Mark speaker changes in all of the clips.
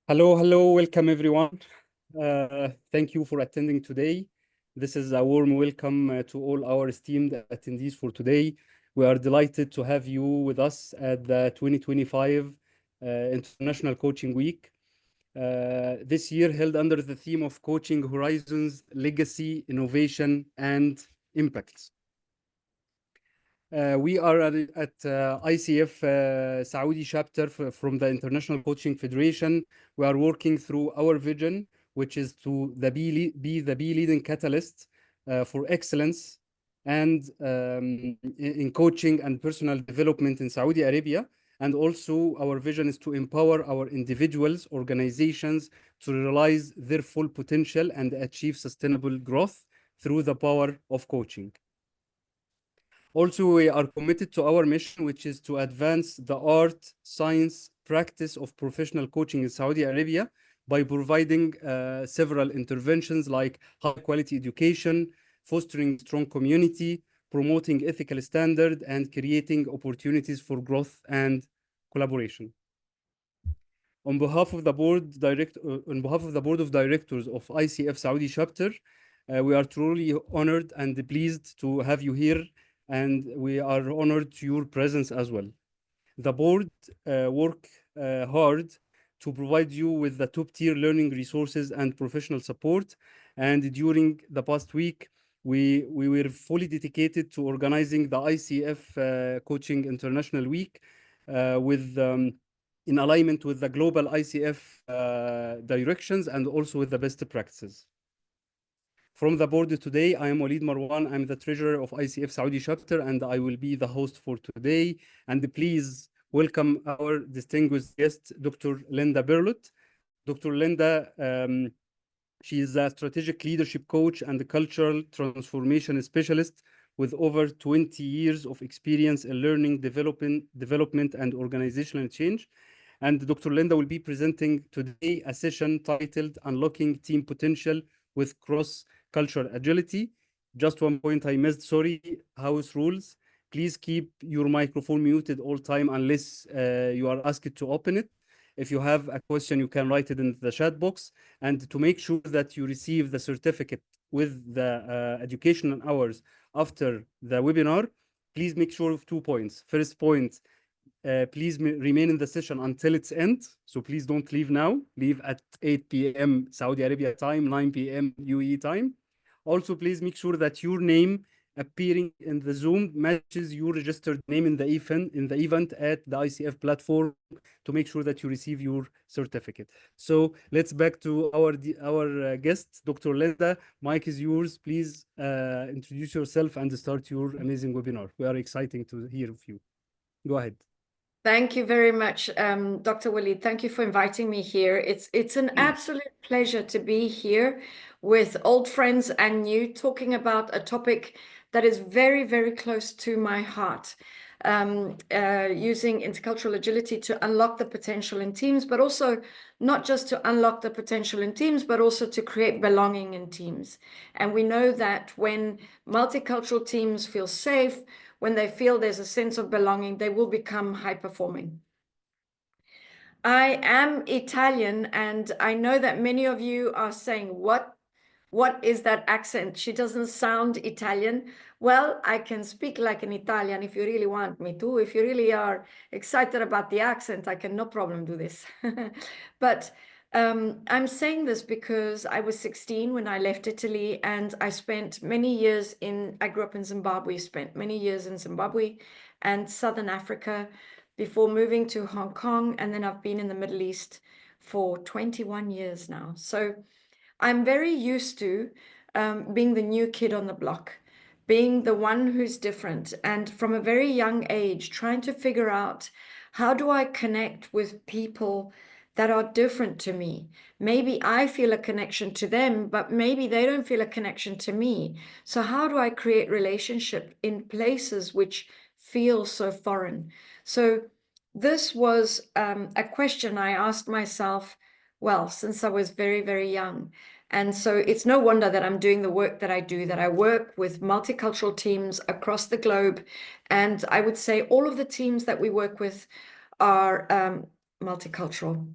Speaker 1: Hello, welcome everyone. Thank you for attending today. This is a warm welcome to all our esteemed attendees for today. We are delighted to have you with us at the 2025 International Coaching Week. This year held under the theme of Coaching Horizons, Legacy, Innovation, and Impacts. We are at ICF Saudi chapter from the International Coaching Federation. We are working through our vision, which is to be the leading catalyst for excellence and in coaching and personal development in Saudi Arabia. And also our vision is to empower our individuals, organizations to realize their full potential and achieve sustainable growth through the power of coaching. Also, we are committed to our mission, which is to advance the art, science, practice of professional coaching in Saudi Arabia by providing several interventions like high-quality education, fostering strong community, promoting ethical standard, and creating opportunities for growth and collaboration. On behalf of the board of directors of ICF Saudi chapter, we are truly honored and pleased to have you here, and we are honored to your presence as well. The board work hard to provide you with the top-tier learning resources and professional support. And during the past week, we were fully dedicated to organizing the ICF Coaching International Week with in alignment with the global ICF directions and also with the best practices. From the board today, I am Walid Marwan. I'm the treasurer of ICF Saudi chapter, and I will be the host for today. And please welcome our distinguished guest, Dr. Linda Berlot. Dr. Linda, she is a strategic leadership coach and a cultural transformation specialist with over 20 years of experience in learning, development, and organizational change. And Dr. Linda will be presenting today a session titled Unlocking Team Potential with Cross-Cultural Agility. Just one point I missed, sorry, house rules. Please keep your microphone muted all time unless you are asked to open it. If you have a question, you can write it in the chat box. And to make sure that you receive the certificate with the educational hours after the webinar, please make sure of 2 points. First point, please remain in the session until its end. So please don't leave now. Leave at 8 p.m. Saudi Arabia time, 9 p.m. UAE time. Also, please make sure that your name appearing in the Zoom matches your registered name in the event at the ICF platform to make sure that you receive your certificate. So let's back to our guest, Dr. Linda. Mic is yours. Please introduce yourself and start your amazing webinar. We are excited to hear of you. Go ahead.
Speaker 2: Thank you very much, Dr. Walid. Thank you for inviting me here. It's an absolute pleasure to be here with old friends and new, talking about a topic that is very, very close to my heart, using intercultural agility to unlock the potential in teams, but also not just to unlock the potential in teams, but also to create belonging in teams. And we know that when multicultural teams feel safe, when they feel there's a sense of belonging, they will become high-performing. I am Italian, and I know that many of you are saying, what is that accent? She doesn't sound Italian. Well, I can speak like an Italian if you really want me to. If you really are excited about the accent, I can no problem do this. But I'm saying this because I was 16 when I left Italy, and I spent many years I grew up in Zimbabwe, spent many years in Zimbabwe and Southern Africa before moving to Hong Kong, and then I've been in the Middle East for 21 years now. So I'm very used to being the new kid on the block, being the one who's different, and from a very young age, trying to figure out, how do I connect with people that are different to me? Maybe I feel a connection to them, but maybe they don't feel a connection to me. So how do I create relationship in places which feel so foreign? So this was a question I asked myself, well, since I was very, very young. And so it's no wonder that I'm doing the work that I do, that I work with multicultural teams across the globe. And I would say all of the teams that we work with are multicultural.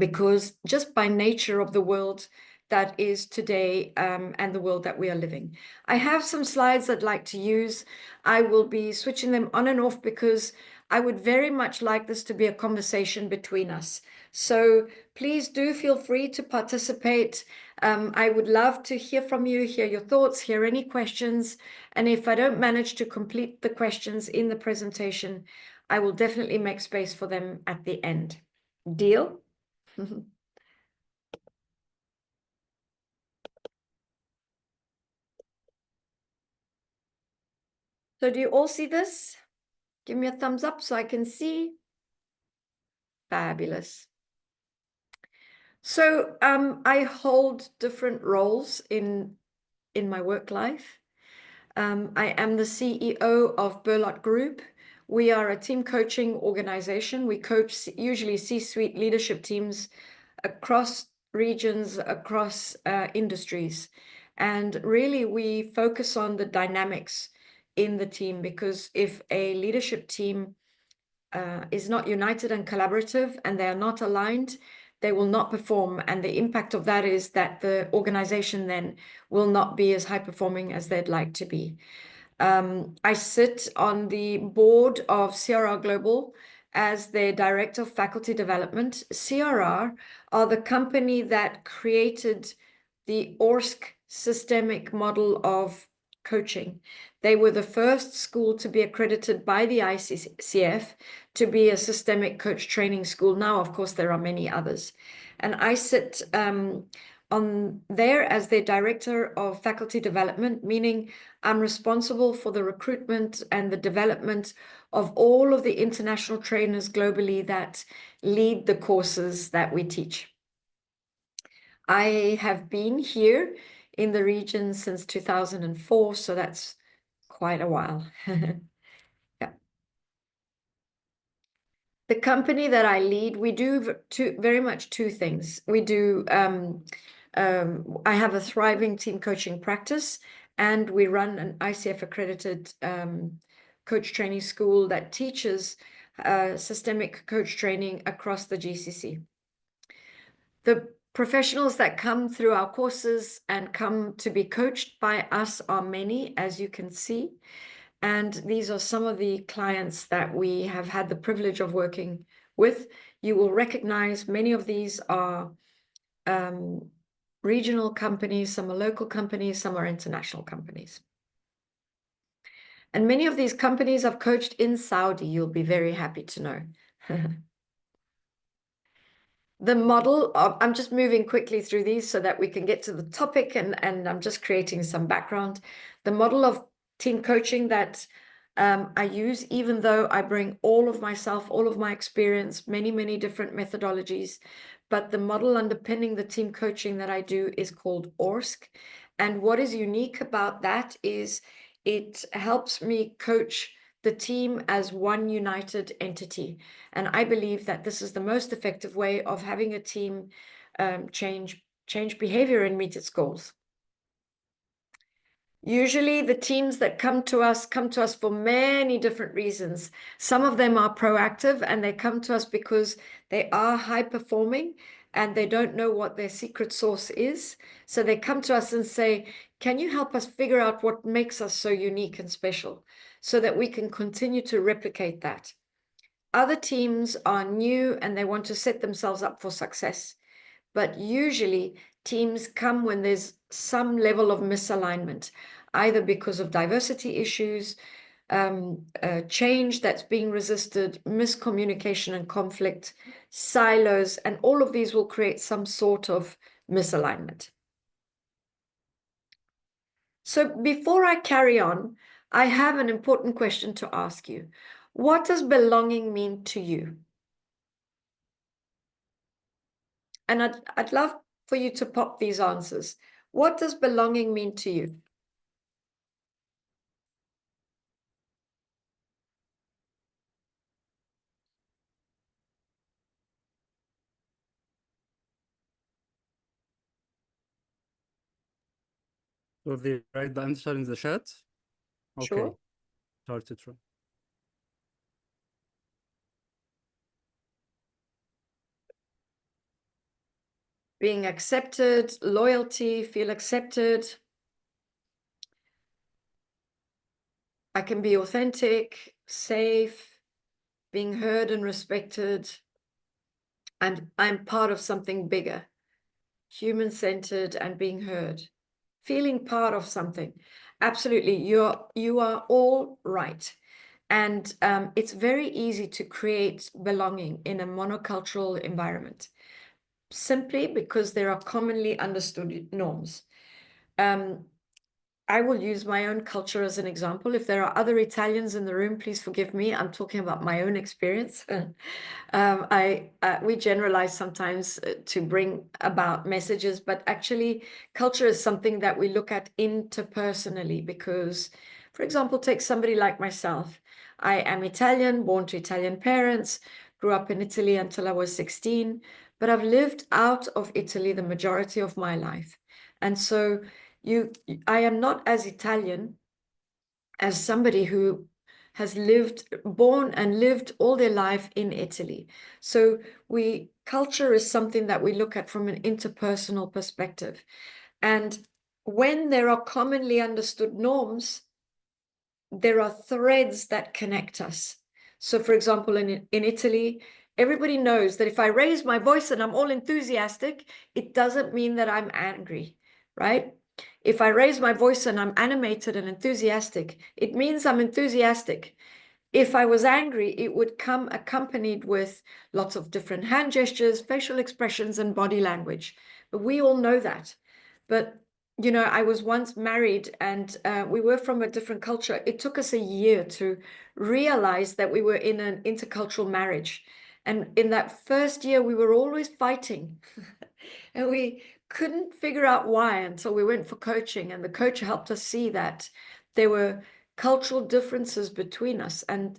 Speaker 2: because just by nature of the world that is today, and the world that we are living. I have some slides I'd like to use. I will be switching them on and off because I would very much like this to be a conversation between us. So please do feel free to participate. I would love to hear from you, hear your thoughts, hear any questions. And if I don't manage to complete the questions in the presentation, I will definitely make space for them at the end. Deal? So do you all see this? Give me a thumbs up so I can see. Fabulous. So I hold different roles in my work life. I am the CEO of Burlot Group. We are a team coaching organization. We coach usually C-suite leadership teams across regions, across industries. And really, we focus on the dynamics in the team, because if a leadership team is not united and collaborative and they are not aligned, they will not perform. And the impact of that is that the organization then will not be as high performing as they'd like to be. I sit on the board of CRR Global as their Director of Faculty Development. CRR are the company that created the ORSC systemic model of coaching. They were the first school to be accredited by the ICCF to be a systemic coach training school. Now, of course, there are many others. And I sit on there as their Director of Faculty Development, meaning I'm responsible for the recruitment and the development of all of the international trainers globally that lead the courses that we teach. I have been here in the region since 2004, so that's quite a while. Yeah. The company that I lead, we do very much two things. We do, I have a thriving team coaching practice, and we run an ICF accredited coach training school that teaches systemic coach training across the GCC. The professionals that come through our courses and come to be coached by us are many, as you can see. And these are some of the clients that we have had the privilege of working with. You will recognize many of these are regional companies, some are local companies, some are international companies. And many of these companies I've coached in Saudi, you'll be very happy to know. The model of, I'm just moving quickly through these so that we can get to the topic, and I'm just creating some background. The model of team coaching that I use, even though I bring all of myself, all of my experience, many, many different methodologies, but the model underpinning the team coaching that I do is called ORSC. And what is unique about that is it helps me coach the team as one united entity. And I believe that this is the most effective way of having a team change behavior and meet its goals. Usually the teams that come to us for many different reasons. Some of them are proactive, and they come to us because they are high performing and they don't know what their secret sauce is. So they come to us and say, can you help us figure out what makes us so unique and special so that we can continue to replicate that? Other teams are new and they want to set themselves up for success. But usually teams come when there's some level of misalignment, either because of diversity issues, change that's being resisted, miscommunication and conflict, silos, and all of these will create some sort of misalignment. So before I carry on, I have an important question to ask you. What does belonging mean to you? And I'd love for you to pop these answers. What does belonging mean to you?
Speaker 1: So they write the answer in the chat. Okay.
Speaker 2: Sure.
Speaker 1: Start it from.
Speaker 2: being accepted, loyalty, feel accepted. I can be authentic, safe, being heard and respected. I'm part of something bigger, human-centered and being heard, feeling part of something. Absolutely, you are all right. And it's very easy to create belonging in a monocultural environment, simply because there are commonly understood norms. I will use my own culture as an example. If there are other Italians in the room, please forgive me. I'm talking about my own experience. We generalize sometimes to bring about messages, but actually culture is something that we look at interpersonally because, for example, take somebody like myself. I am Italian, born to Italian parents, grew up in Italy until I was 16, but I've lived out of Italy the majority of my life. And so I am not as Italian as somebody who has born and lived all their life in Italy. So culture is something that we look at from an interpersonal perspective. And when there are commonly understood norms, there are threads that connect us. So for example, in Italy, everybody knows that if I raise my voice and I'm all enthusiastic, it doesn't mean that I'm angry, right? If I raise my voice and I'm animated and enthusiastic, it means I'm enthusiastic. If I was angry, it would come accompanied with lots of different hand gestures, facial expressions, and body language. But we all know that. But, I was once married and we were from a different culture. It took us a year to realize that we were in an intercultural marriage. And in that first year, we were always fighting. And we couldn't figure out why until we went for coaching. And the coach helped us see that there were cultural differences between us, and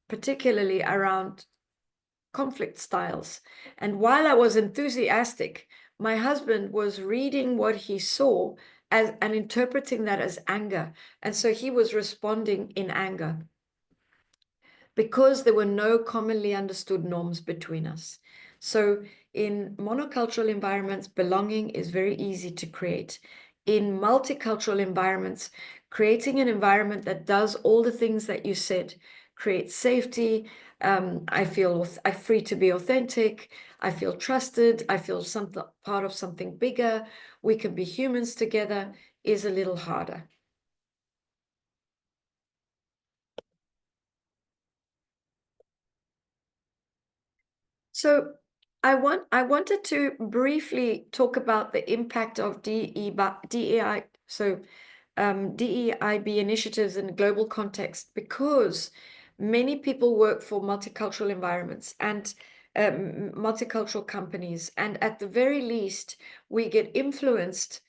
Speaker 2: particularly around conflict styles. And while I was enthusiastic, my husband was reading what he saw and interpreting that as anger. And so he was responding in anger because there were no commonly understood norms between us. So in monocultural environments, belonging is very easy to create. In multicultural environments, creating an environment that does all the things that you said, creates safety, I feel free to be authentic, I feel trusted, I feel part of something bigger, we can be humans together, is a little harder. So I wanted to briefly talk about the impact of DEI, DEIB initiatives in a global context, because many people work for multicultural environments and multicultural companies, and at the very least, we get influenced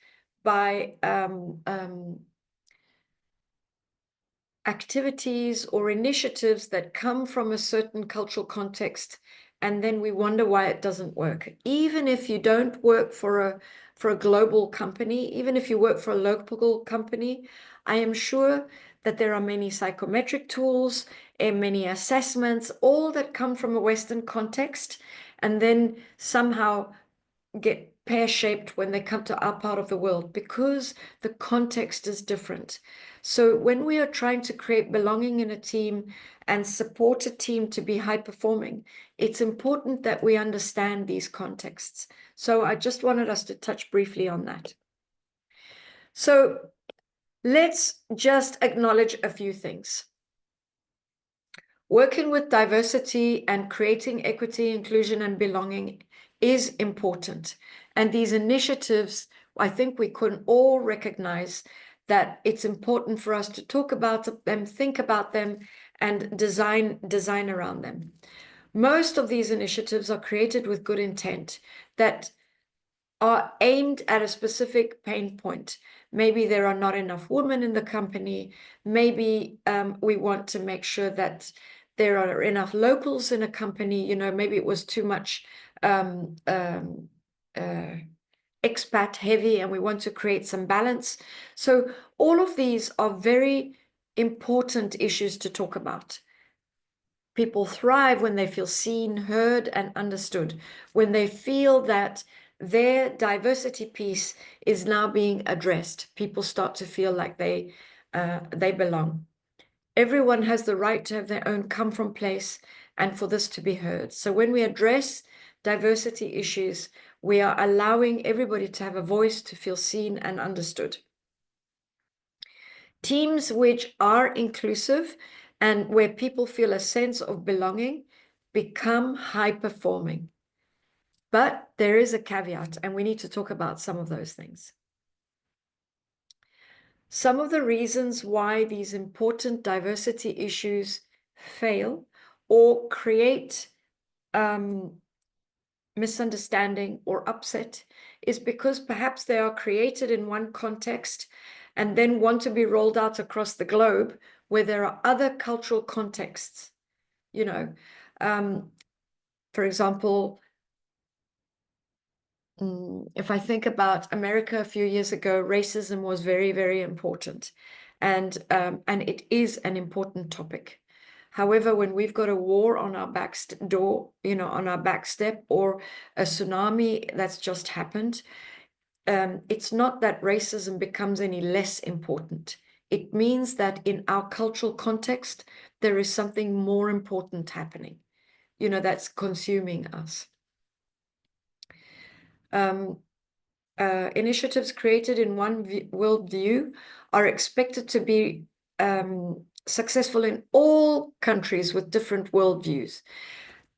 Speaker 2: by activities or initiatives that come from a certain cultural context, and then we wonder why it doesn't work. Even if you don't work for a global company, even if you work for a local company, I am sure that there are many psychometric tools and many assessments, all that come from a Western context, and then somehow get pear-shaped when they come to our part of the world because the context is different. So when we are trying to create belonging in a team and support a team to be high performing, it's important that we understand these contexts. So I just wanted us to touch briefly on that. So let's just acknowledge a few things. Working with diversity and creating equity, inclusion, and belonging is important. And these initiatives, I think we can all recognize that it's important for us to talk about them, think about them, and design around them. Most of these initiatives are created with good intent that are aimed at a specific pain point. Maybe there are not enough women in the company. Maybe we want to make sure that there are enough locals in a company. Maybe it was too much expat heavy and we want to create some balance. So all of these are very important issues to talk about. People thrive when they feel seen, heard, and understood, when they feel that their diversity piece is now being addressed. People start to feel like they belong. Everyone has the right to have their own come from place and for this to be heard. So when we address diversity issues, we are allowing everybody to have a voice, to feel seen and understood. Teams which are inclusive and where people feel a sense of belonging become high performing. But there is a caveat, and we need to talk about some of those things. Some of the reasons why these important diversity issues fail or create misunderstanding or upset is because perhaps they are created in one context and then want to be rolled out across the globe where there are other cultural contexts. You know, for example, if I think about America a few years ago, racism was very, very important, and it is an important topic. However, when we've got a war on our back door, on our back step, or a tsunami that's just happened, it's not that racism becomes any less important. It means that in our cultural context, there is something more important happening, that's consuming us. Initiatives created in one worldview are expected to be successful in all countries with different worldviews.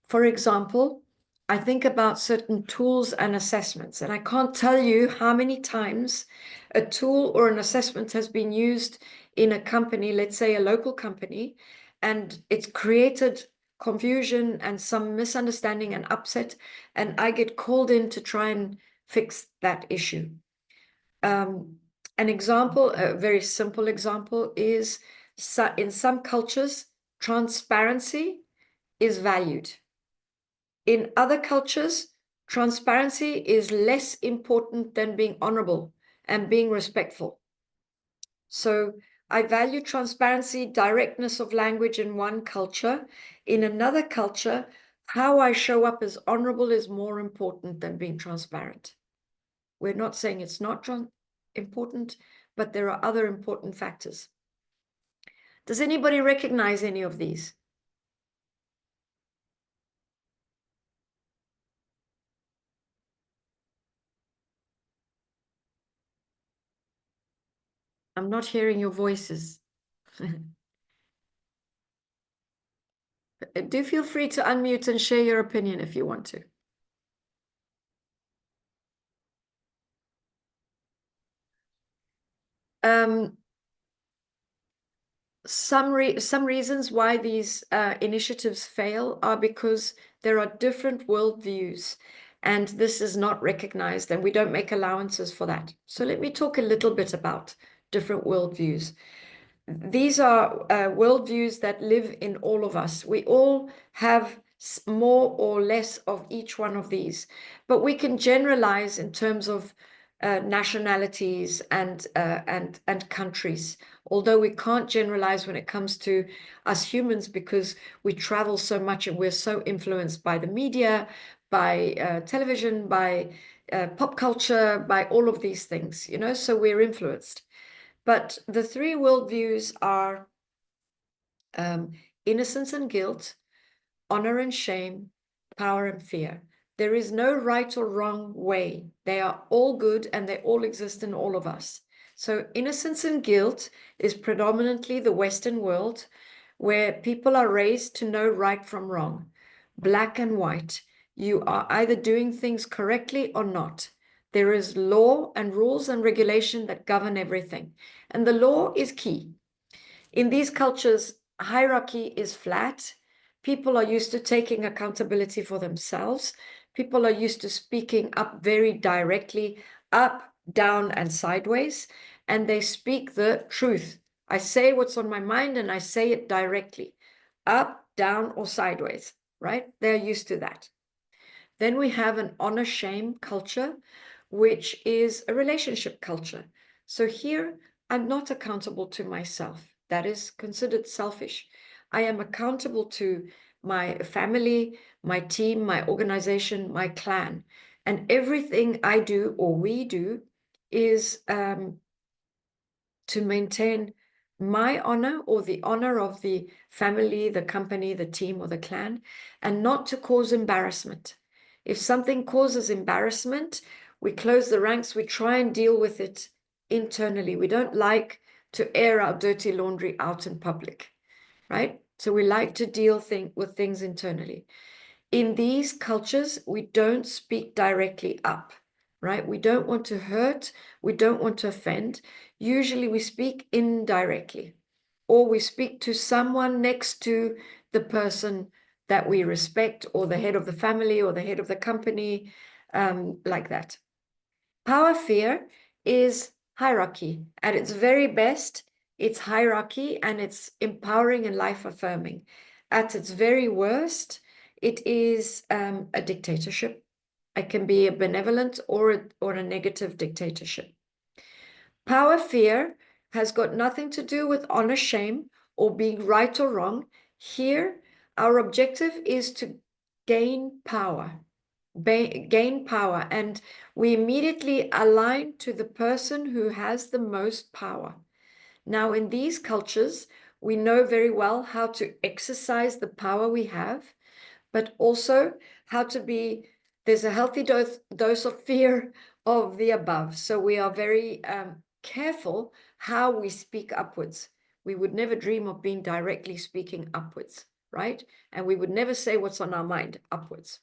Speaker 2: For example, I think about certain tools and assessments, and I can't tell you how many times a tool or an assessment has been used in a company, let's say a local company, and it's created confusion and some misunderstanding and upset, and I get called in to try and fix that issue. An example, a very simple example, is in some cultures, transparency is valued. In other cultures, transparency is less important than being honorable and being respectful. So I value transparency, directness of language in one culture. In another culture, how I show up as honorable is more important than being transparent. We're not saying it's not important, but there are other important factors. Does anybody recognize any of these? I'm not hearing your voices. Do feel free to unmute and share your opinion if you want to. Some reasons why these initiatives fail are because there are different worldviews, and this is not recognized, and we don't make allowances for that. So let me talk a little bit about different worldviews. These are worldviews that live in all of us. We all have more or less of each one of these, but we can generalize in terms of nationalities and countries, although we can't generalize when it comes to us humans because we travel so much and we're so influenced by the media, by television, by pop culture, by all of these things, so we're influenced. But the three worldviews are innocence and guilt, honor and shame, power and fear. There is no right or wrong way. They are all good and they all exist in all of us. So innocence and guilt is predominantly the Western world, where people are raised to know right from wrong, black and white. You are either doing things correctly or not. There is law and rules and regulation that govern everything. And the law is key. In these cultures, hierarchy is flat. People are used to taking accountability for themselves. People are used to speaking up very directly, up, down, and sideways. And they speak the truth. I say what's on my mind and I say it directly, up, down, or sideways, right? They're used to that. Then we have an honor-shame culture, which is a relationship culture. So here, I'm not accountable to myself. That is considered selfish. I am accountable to my family, my team, my organization, my clan. And everything I do or we do is to maintain my honor or the honor of the family, the company, the team, or the clan, and not to cause embarrassment. If something causes embarrassment, we close the ranks, we try and deal with it internally. We don't like to air our dirty laundry out in public, right? So we like to deal with things internally. In these cultures, we don't speak directly up, right? We don't want to hurt, we don't want to offend. Usually we speak indirectly, or we speak to someone next to the person that we respect, or the head of the family, or the head of the company, like that. Power fear is hierarchy. At its very best, it's hierarchy and it's empowering and life affirming. At its very worst, it is a dictatorship. It can be a benevolent or a negative dictatorship. Power fear has got nothing to do with honor, shame, or being right or wrong. Here, our objective is to gain power. Gain power, and we immediately align to the person who has the most power. Now, in these cultures, we know very well how to exercise the power we have, but also how to be, there's a healthy dose of fear of the above. So we are very careful how we speak upwards. We would never dream of being directly speaking upwards, right? And we would never say what's on our mind upwards.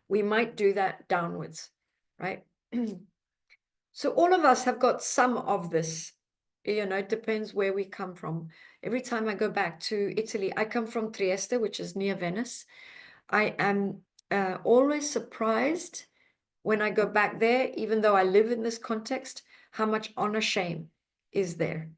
Speaker 2: We might do that downwards, right? So all of us have got some of this, it depends where we come from. Every time I go back to Italy, I come from Trieste, which is near Venice. I am always surprised when I go back there, even though I live in this context, how much honor shame is there.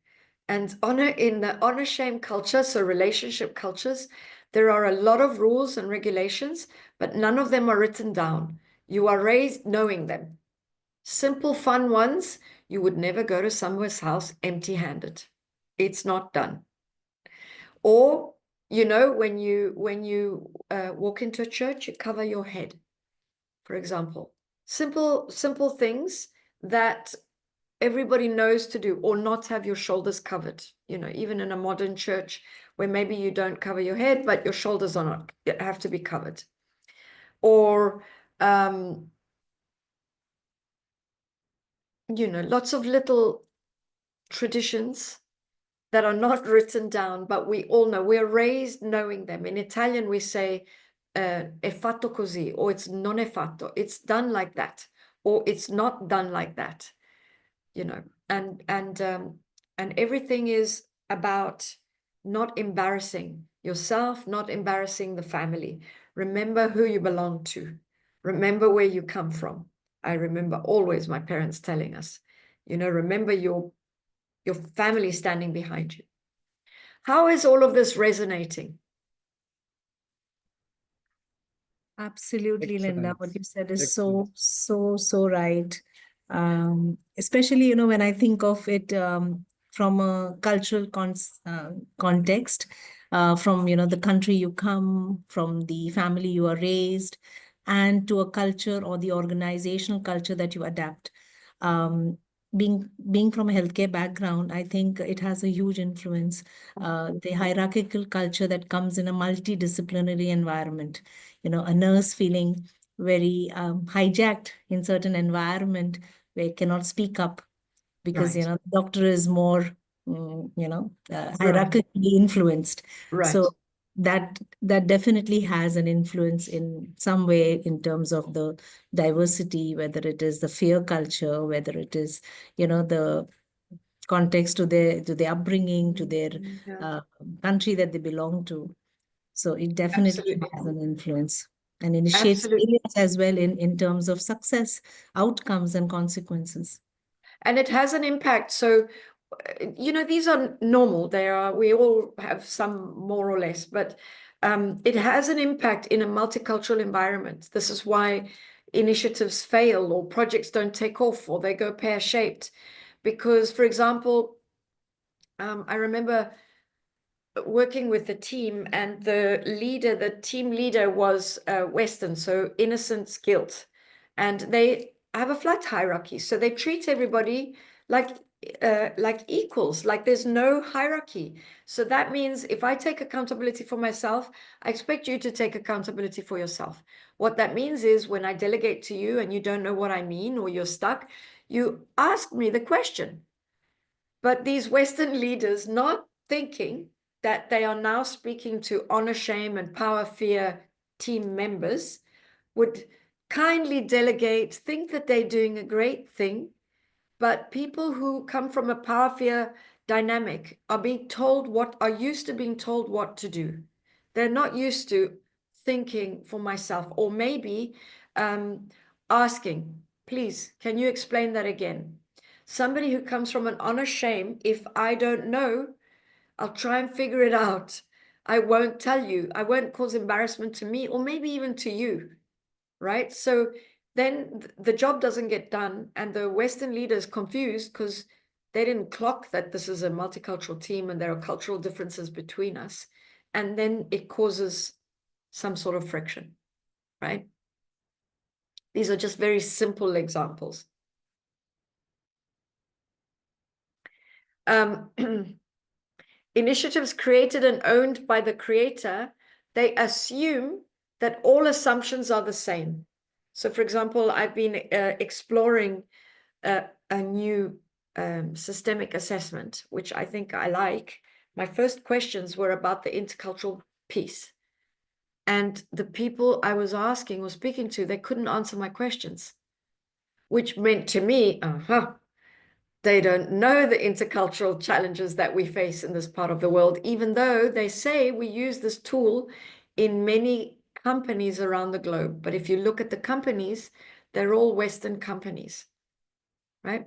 Speaker 2: And honor in the honor shame culture, so relationship cultures, there are a lot of rules and regulations, but none of them are written down. You are raised knowing them. Simple, fun ones, you would never go to someone's house empty-handed. It's not done. Or, when you walk into a church, you cover your head, for example. Simple things that everybody knows to do, or not have your shoulders covered. Even in a modern church where maybe you don't cover your head, but your shoulders are not have to be covered. Or lots of little traditions that are not written down, but we all know. We are raised knowing them. In Italian, we say è fatto così, or it's non è fatto. It's done like that, or it's not done like that. And everything is about not embarrassing yourself, not embarrassing the family. Remember who you belong to. Remember where you come from. I remember always my parents telling us, remember your family standing behind you. How is all of this resonating?
Speaker 3: Absolutely, Linda.
Speaker 1: Excellent.
Speaker 3: What you said is
Speaker 1: Excellent.
Speaker 3: so right. Especially, when I think of it from a cultural context, from, the country you come, from the family you are raised, and to a culture or the organizational culture that you adapt. Being from a healthcare background, I think it has a huge influence. The hierarchical culture that comes in a multidisciplinary environment. A nurse feeling very hijacked in certain environment where it cannot speak up because,
Speaker 2: Right.
Speaker 3: the doctor is more, hierarchically influenced.
Speaker 2: Right.
Speaker 3: So that definitely has an influence in some way in terms of the diversity, whether it is the fear culture, whether it is, the context to their upbringing, to their country that they belong to. So it definitely
Speaker 2: Absolutely.
Speaker 3: has an influence and initiates
Speaker 2: Absolutely.
Speaker 3: areas as well in terms of success, outcomes, and consequences.
Speaker 2: And it has an impact. So, these are normal. We all have some more or less, but it has an impact in a multicultural environment. This is why initiatives fail or projects don't take off or they go pear-shaped. Because, for example, I remember working with the team, and the team leader was Western, so innocence, guilt. And they have a flat hierarchy. So they treat everybody like equals, like there's no hierarchy. So that means if I take accountability for myself, I expect you to take accountability for yourself. What that means is when I delegate to you and you don't know what I mean, or you're stuck, you ask me the question. But these Western leaders, not thinking that they are now speaking to honor, shame, and power, fear team members, would kindly delegate, think that they're doing a great thing. But people who come from a power fear dynamic are used to being told what to do. They're not used to thinking for myself, or maybe asking, please, can you explain that again? Somebody who comes from an honor shame, if I don't know, I'll try and figure it out. I won't tell you. I won't cause embarrassment to me, or maybe even to you, right? So then the job doesn't get done, and the Western leaders confused because they didn't clock that this is a multicultural team and there are cultural differences between us. And then it causes some sort of friction, right? These are just very simple examples. Initiatives created and owned by the creator, they assume that all assumptions are the same. So, for example, I've been exploring a new systemic assessment, which I think I like. My first questions were about the intercultural piece. And the people I was asking or speaking to, they couldn't answer my questions, which meant to me, they don't know the intercultural challenges that we face in this part of the world, even though they say we use this tool in many companies around the globe. But if you look at the companies, they're all Western companies, right?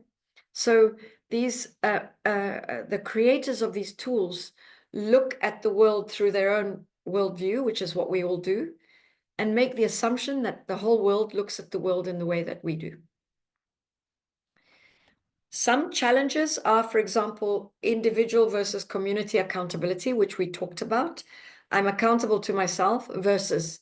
Speaker 2: So these the creators of these tools look at the world through their own worldview, which is what we all do, and make the assumption that the whole world looks at the world in the way that we do. Some challenges are, for example, individual versus community accountability, which we talked about. I'm accountable to myself versus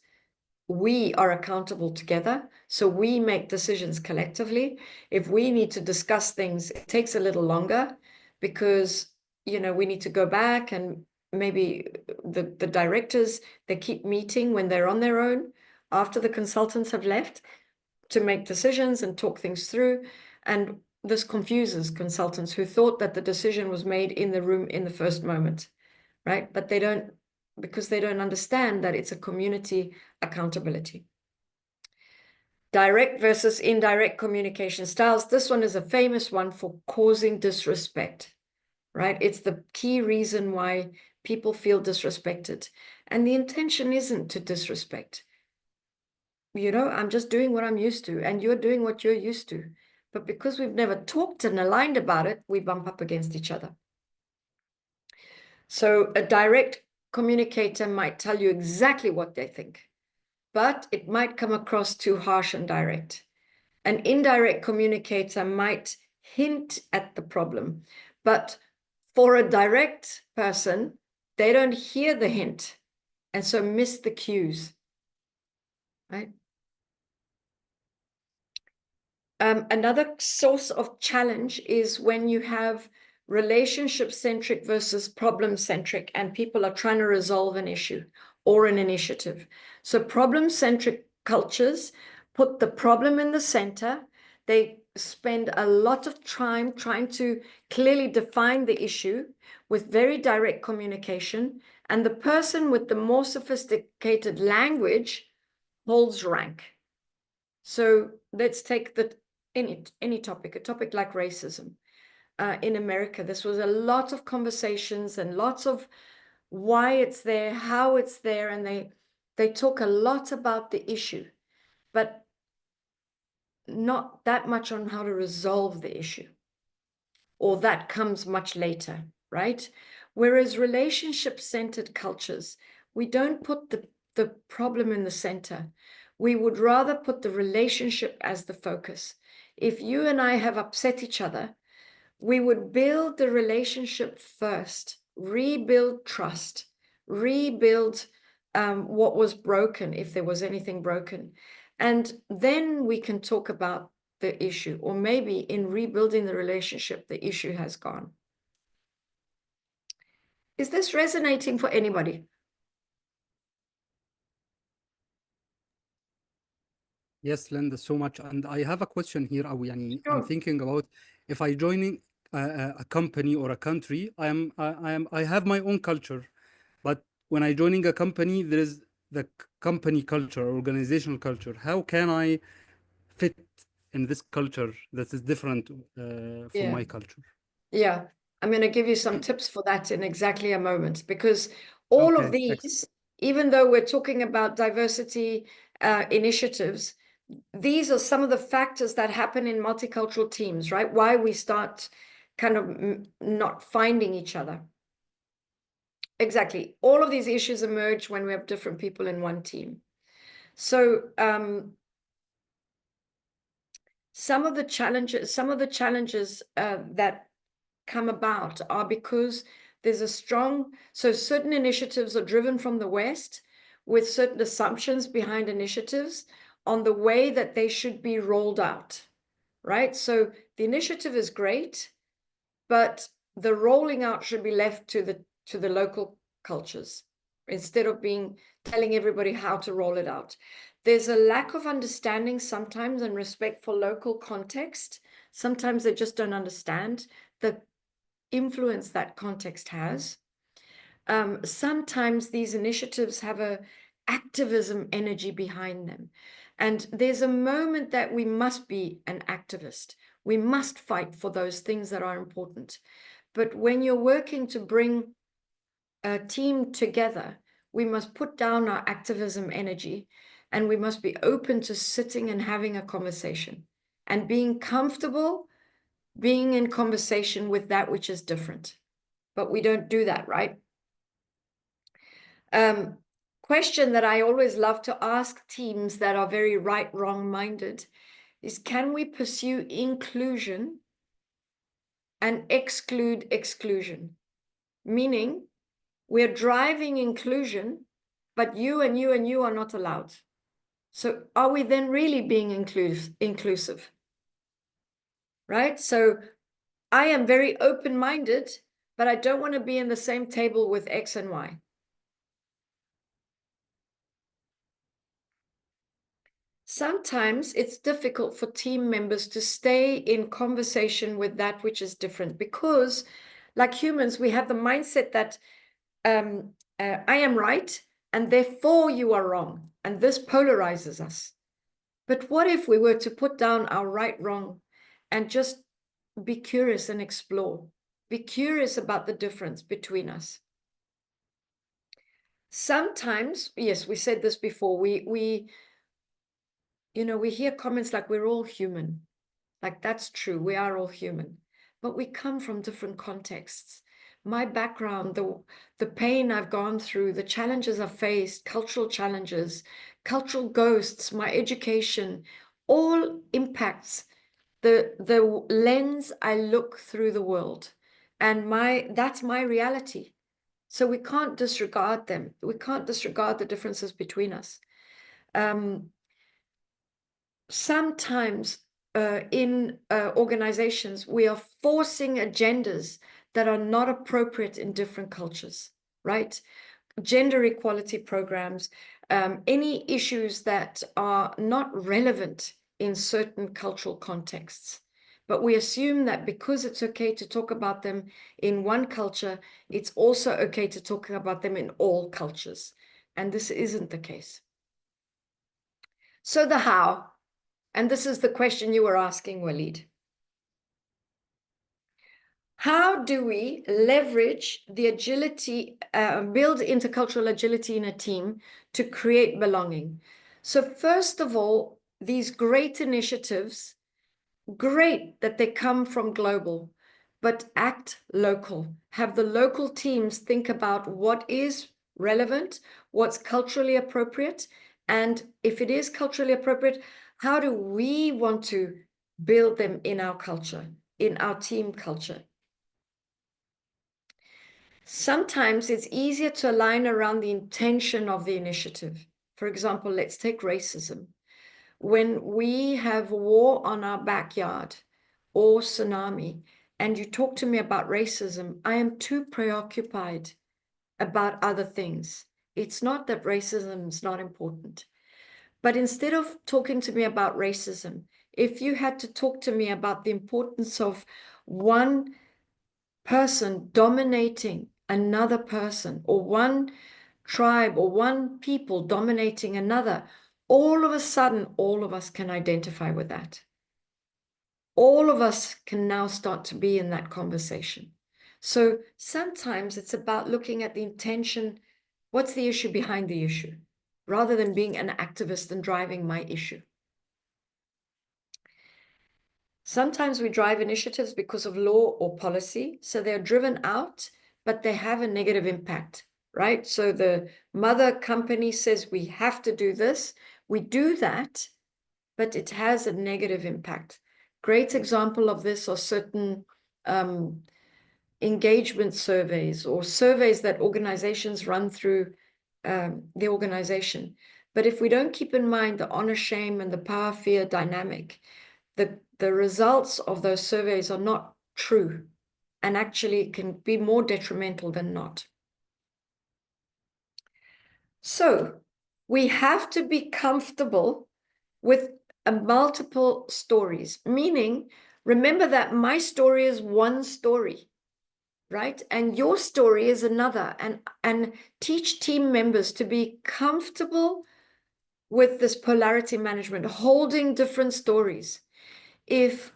Speaker 2: we are accountable together. So we make decisions collectively. If we need to discuss things, it takes a little longer because, you know, we need to go back, and maybe the directors, they keep meeting when they're on their own after the consultants have left to make decisions and talk things through. And this confuses consultants who thought that the decision was made in the room in the first moment, right? But they don't, because they don't understand that it's a community accountability. Direct versus indirect communication styles. This one is a famous one for causing disrespect, right? It's the key reason why people feel disrespected. And the intention isn't to disrespect. You know, I'm just doing what I'm used to, and you're doing what you're used to. But because we've never talked and aligned about it, we bump up against each other. So a direct communicator might tell you exactly what they think, but it might come across too harsh and direct. An indirect communicator might hint at the problem, but for a direct person, they don't hear the hint and so miss the cues, right? Another source of challenge is when you have relationship-centric versus problem-centric, and people are trying to resolve an issue or an initiative. So problem-centric cultures put the problem in the center. They spend a lot of time trying to clearly define the issue with very direct communication, and the person with the more sophisticated language holds rank. So let's take any topic, a topic like racism. In America, this was a lot of conversations and lots of why it's there, how it's there, and they talk a lot about the issue, but not that much on how to resolve the issue, or that comes much later, right? Whereas relationship-centered cultures, we don't put the problem in the center. We would rather put the relationship as the focus. If you and I have upset each other, we would build the relationship first rebuild trust, rebuild what was broken, if there was anything broken. And then we can talk about the issue, or maybe in rebuilding the relationship, the issue has gone. Is this resonating for anybody?
Speaker 1: Yes, Linda, so much. And I have a question here. I'm
Speaker 2: Sure.
Speaker 1: thinking about if I joining a company or a country, I have my own culture, but when I joining a company, there is the company culture, organizational culture. How can I fit in this culture that is different from
Speaker 2: Yeah.
Speaker 1: my culture?
Speaker 2: Yeah, I'm going to give you some tips for that in exactly a moment, because all of
Speaker 1: Okay,
Speaker 2: these, even though we're talking about diversity initiatives, these are some of the factors that happen in multicultural teams, right? Why we start kind of not finding each other. Exactly. All of these issues emerge when we have different people in one team. So some of the challenges that come about are because there's a strong, so certain initiatives are driven from the West with certain assumptions behind initiatives on the way that they should be rolled out, right? So the initiative is great, but the rolling out should be left to the local cultures instead of telling everybody how to roll it out. There's a lack of understanding sometimes and respect for local context. Sometimes they just don't understand the influence that context has. Sometimes these initiatives have a activism energy behind them. And there's a moment that we must be an activist. We must fight for those things that are important. But when you're working to bring a team together, we must put down our activism energy, and we must be open to sitting and having a conversation and being comfortable being in conversation with that which is different. But we don't do that, right? Question that I always love to ask teams that are very right, wrong minded is, can we pursue inclusion and exclude exclusion? Meaning we're driving inclusion, but you and you and you are not allowed. So are we then really being inclusive? Right? So I am very open-minded, but I don't want to be in the same table with X and Y. Sometimes it's difficult for team members to stay in conversation with that which is different, because like humans, we have the mindset that I am right and therefore you are wrong. And this polarizes us. But what if we were to put down our right, wrong, and just be curious and explore? Be curious about the difference between us. Sometimes, yes, we said this before, we hear comments like we're all human. Like, that's true, we are all human, but we come from different contexts. My background, the pain I've gone through, the challenges I've faced, cultural challenges, cultural ghosts, my education, all impacts the lens I look through the world. And that's my reality. So we can't disregard them. We can't disregard the differences between us. Sometimes in organizations, we are forcing agendas that are not appropriate in different cultures, right? Gender equality programs, any issues that are not relevant in certain cultural contexts. But we assume that because it's okay to talk about them in one culture, it's also okay to talk about them in all cultures. And this isn't the case. So the how, and this is the question you were asking, Walid. How do we leverage the agility, build intercultural agility in a team to create belonging? So first of all, these great initiatives, great that they come from global, but act local. Have the local teams think about what is relevant, what's culturally appropriate, and if it is culturally appropriate, how do we want to build them in our culture, in our team culture? sometimes it's easier to align around the intention of the initiative. For example, let's take racism. When we have war on our backyard or tsunami, and you talk to me about racism, I am too preoccupied about other things. It's not that racism is not important, but instead of talking to me about racism, if you had to talk to me about the importance of one person dominating another person, or one tribe or one people dominating another, all of a sudden, all of us can identify with that. All of us can now start to be in that conversation. So sometimes it's about looking at the intention. What's the issue behind the issue, rather than being an activist and driving my issue. Sometimes we drive initiatives because of law or policy. So they're driven out, but they have a negative impact, right? So the mother company says we have to do this. We do that, but it has a negative impact. Great example of this are certain engagement surveys, or surveys that organizations run through the organization. But if we don't keep in mind the honor shame and the power fear dynamic, the results of those surveys are not true, and actually can be more detrimental than not. So we have to be comfortable with multiple stories, meaning remember that my story is one story, right? And your story is another, and teach team members to be comfortable with this polarity management, holding different stories. If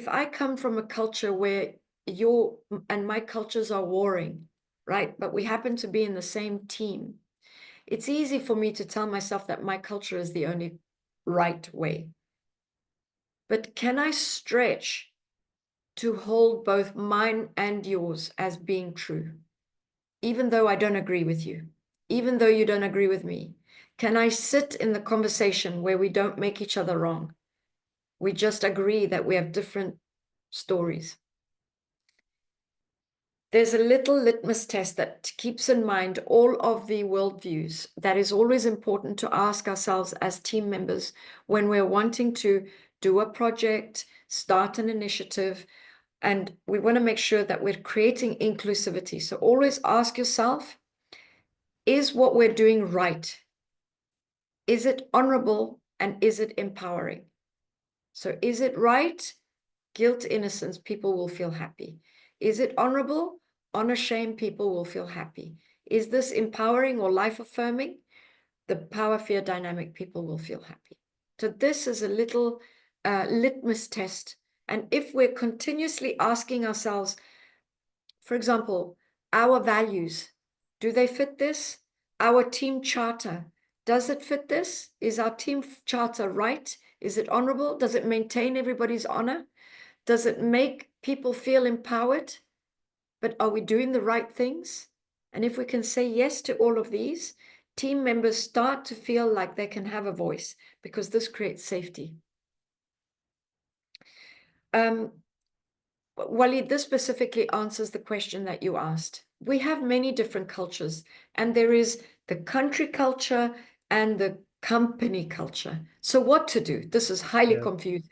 Speaker 2: I come from a culture where your and my cultures are warring, right? But we happen to be in the same team, it's easy for me to tell myself that my culture is the only right way. But can I stretch to hold both mine and yours as being true? Even though I don't agree with you, even though you don't agree with me, can I sit in the conversation where we don't make each other wrong? We just agree that we have different stories. There's a little litmus test that keeps in mind all of the worldviews that is always important to ask ourselves as team members when we're wanting to do a project, start an initiative, and we want to make sure that we're creating inclusivity. So always ask yourself, is what we're doing right? Is it honorable, and is it empowering? So is it right? Guilt, innocence, people will feel happy. Is it honorable? Honor, shame, people will feel happy. Is this empowering or life affirming? The power fear dynamic, people will feel happy. So this is a little litmus test. And if we're continuously asking ourselves, for example, our values, do they fit this? Our team charter, does it fit this? Is our team charter right? Is it honorable? Does it maintain everybody's honor? Does it make people feel empowered? But are we doing the right things? And if we can say yes to all of these, team members start to feel like they can have a voice, because this creates safety. Walid, this specifically answers the question that you asked. We have many different cultures, and there is the country culture and the company culture. So what to do? This is highly confusing.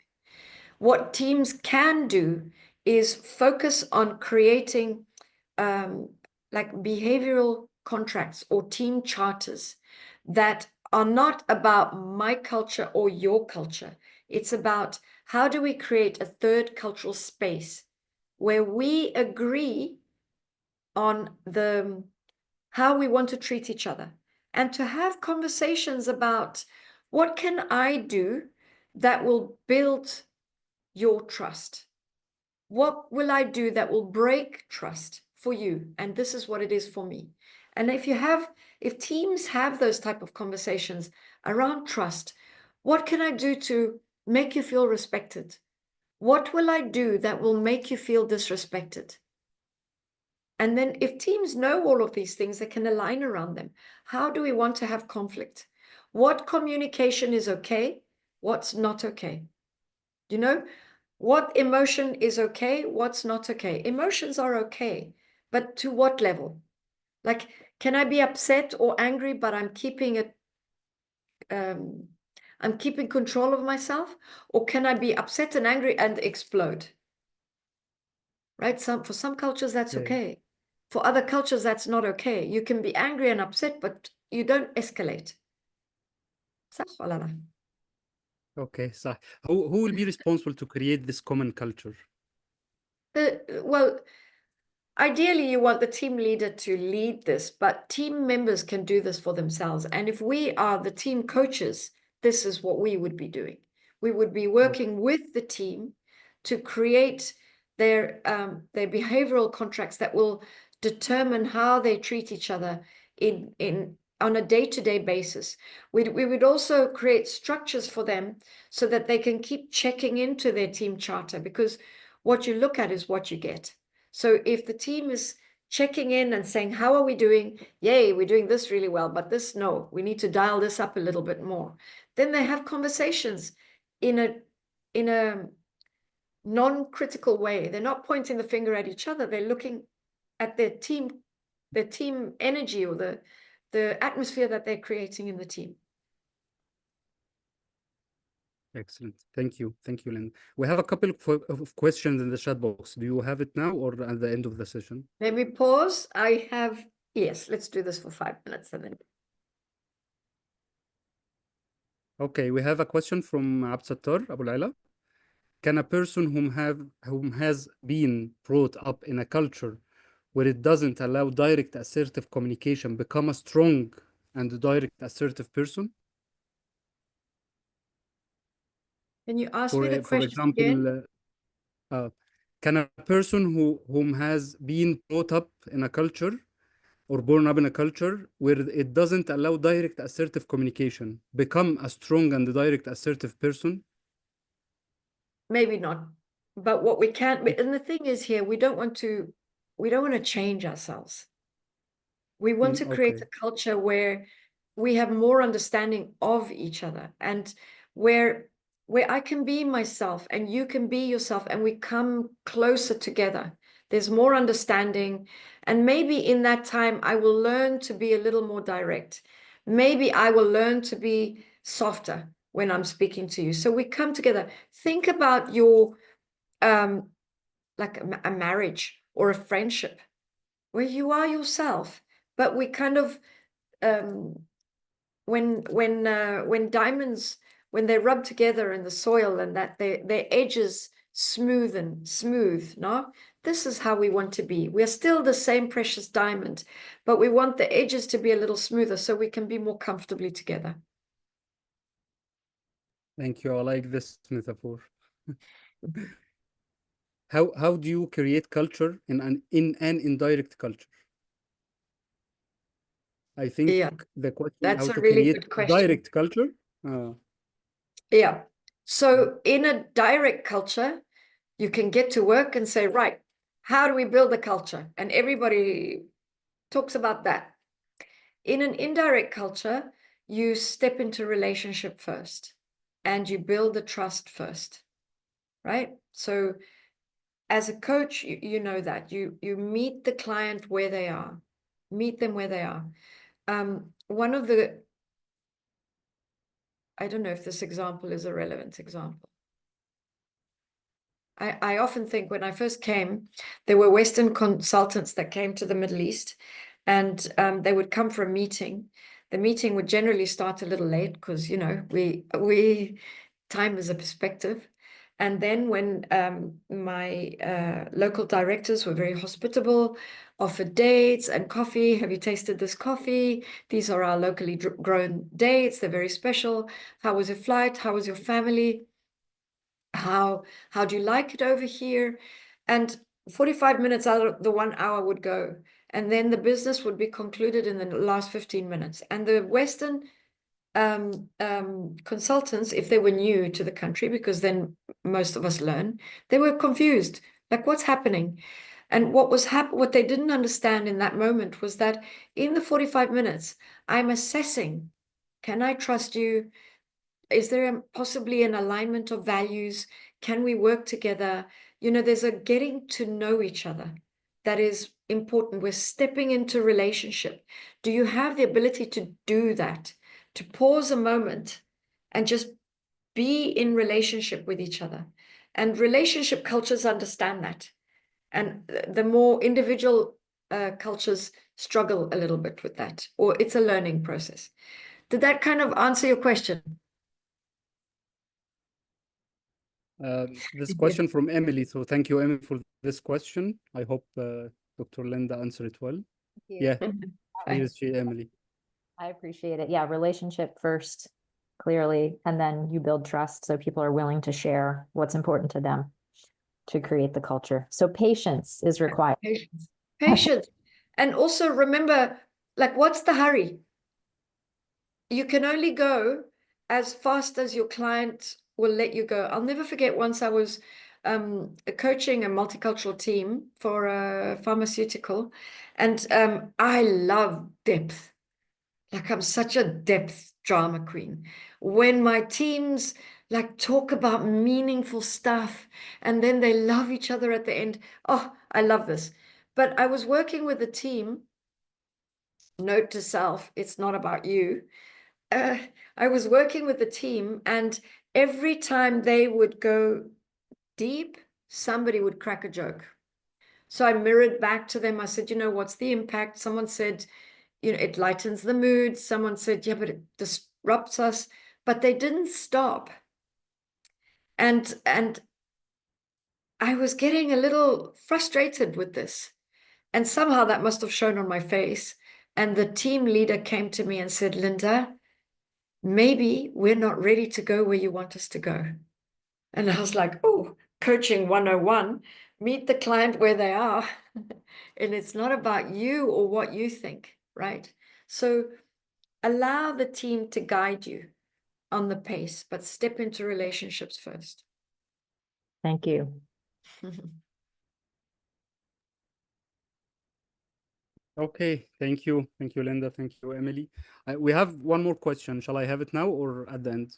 Speaker 2: What teams can do is focus on creating like behavioral contracts or team charters that are not about my culture or your culture. It's about how do we create a third cultural space where we agree on how we want to treat each other, and to have conversations about what can I do that will build your trust? What will I do that will break trust for you? And this is what it is for me. And if teams have those type of conversations around trust, what can I do to make you feel respected? What will I do that will make you feel disrespected? And then if teams know all of these things, they can align around them. How do we want to have conflict? What communication is okay? What's not okay? You know, What emotion is okay? What's not okay? Emotions are okay, but to what level? Like, can I be upset or angry, but I'm keeping it, I'm keeping control of myself? Or can I be upset and angry and explode? Right? For some cultures, that's
Speaker 1: Okay.
Speaker 2: okay. For other cultures, that's not okay. You can be angry and upset, but you don't escalate. صح ولا لا؟
Speaker 1: Okay, صح. Who will be responsible to create this common culture?
Speaker 2: Well, ideally, you want the team leader to lead this, but team members can do this for themselves. And if we are the team coaches, this is what we would be doing. We would be working with the team to create their behavioral contracts that will determine how they treat each other on a day-to-day basis. We would also create structures for them so that they can keep checking into their team charter, because what you look at is what you get. So if the team is checking in and saying, how are we doing? Yay, we're doing this really well, but this, no, we need to dial this up a little bit more. Then they have conversations in a non-critical way. They're not pointing the finger at each other. They're looking at their team energy, or the atmosphere that they're creating in the team.
Speaker 1: Excellent. Thank you. Thank you, Linda. We have a couple of questions in the chat box. Do you have it now or at the end of the session?
Speaker 2: Let me pause. Yes, let's do this for 5 minutes and then.
Speaker 1: Okay, we have a question from Abd Sattar Abu Laila. Can a person whom has been brought up in a culture where it doesn't allow direct assertive communication become a strong and direct assertive person?
Speaker 2: Can you ask me the
Speaker 1: For
Speaker 2: question again?
Speaker 1: example, can a person whom has been brought up in a culture or born up in a culture where it doesn't allow direct assertive communication become a strong and direct assertive person?
Speaker 2: Maybe not. But what we can, and the thing is here, we don't want to change ourselves. We want to create
Speaker 1: Okay.
Speaker 2: a culture where we have more understanding of each other, and where I can be myself and you can be yourself, and we come closer together. There's more understanding, and maybe in that time I will learn to be a little more direct. Maybe I will learn to be softer when I'm speaking to you. So we come together. Think about your like a marriage or a friendship where you are yourself, but we kind of when diamonds, when they rub together in the soil and that their edges smooth, no? This is how we want to be. We're still the same precious diamond, but we want the edges to be a little smoother so we can be more comfortably together.
Speaker 1: Thank you. I like this metaphor. How do you create culture in an indirect culture? I think
Speaker 2: Yeah,
Speaker 1: the question
Speaker 2: that's
Speaker 1: how
Speaker 2: a
Speaker 1: to
Speaker 2: really
Speaker 1: create
Speaker 2: good question.
Speaker 1: direct culture.
Speaker 2: Yeah. So in a direct culture, you can get to work and say, right, how do we build a culture? And everybody talks about that. In an indirect culture, you step into relationship first and you build the trust first, right? So as a coach, you know that you meet the client where they are, meet them where they are. One of the, I don't know if this example is a relevant example. I often think when I first came, there were Western consultants that came to the Middle East, and they would come for a meeting. The meeting would generally start a little late because, you know, we time is a perspective. And then when my local directors were very hospitable, offered dates and coffee. Have you tasted this coffee? These are our locally grown dates. They're very special. How was your flight? How was your family? How do you like it over here? And 45 minutes out of the 1 hour would go, and then the business would be concluded in the last 15 minutes. And the Western consultants, if they were new to the country, because then most of us learn, they were confused, like, what's happening? And what they didn't understand in that moment was that in the 45 minutes, I'm assessing, can I trust you? Is there possibly an alignment of values? Can we work together? You know, there's a getting to know each other that is important. We're stepping into relationship. Do you have the ability to do that? To pause a moment and just be in relationship with each other. And relationship cultures understand that. And the more individual cultures struggle a little bit with that, or it's a learning process. Did that kind of answer your question?
Speaker 1: This question from Emily. So thank you, Emily, for this question. I hope Dr. Linda answered it well. Yeah, please, Emily.
Speaker 4: I appreciate it. Yeah, relationship first, clearly, and then you build trust so people are willing to share what's important to them to create the culture. So patience is required.
Speaker 2: Patience. And also remember, like, what's the hurry? You can only go as fast as your client will let you go. I'll never forget, once I was coaching a multicultural team for a pharmaceutical, and I love depth. Like, I'm such a depth drama queen. When my teams like talk about meaningful stuff and then they love each other at the end. Oh, I love this. But I was working with a team. Note to self, it's not about you. I was working with the team, and every time they would go deep, somebody would crack a joke. So I mirrored back to them. I said, you know, what's the impact? Someone said, you know, it lightens the mood. Someone said, yeah, but it disrupts us. But they didn't stop. And I was getting a little frustrated with this. And somehow that must have shown on my face. And the team leader came to me and said, Linda, maybe we're not ready to go where you want us to go. And I was like, oh, coaching 101, meet the client where they are. And it's not about you or what you think, right? So allow the team to guide you on the pace, but step into relationships first.
Speaker 4: Thank you.
Speaker 1: Okay, thank you. Thank you, Linda. Thank you, Emily. We have one more question. Shall I have it now or at the end?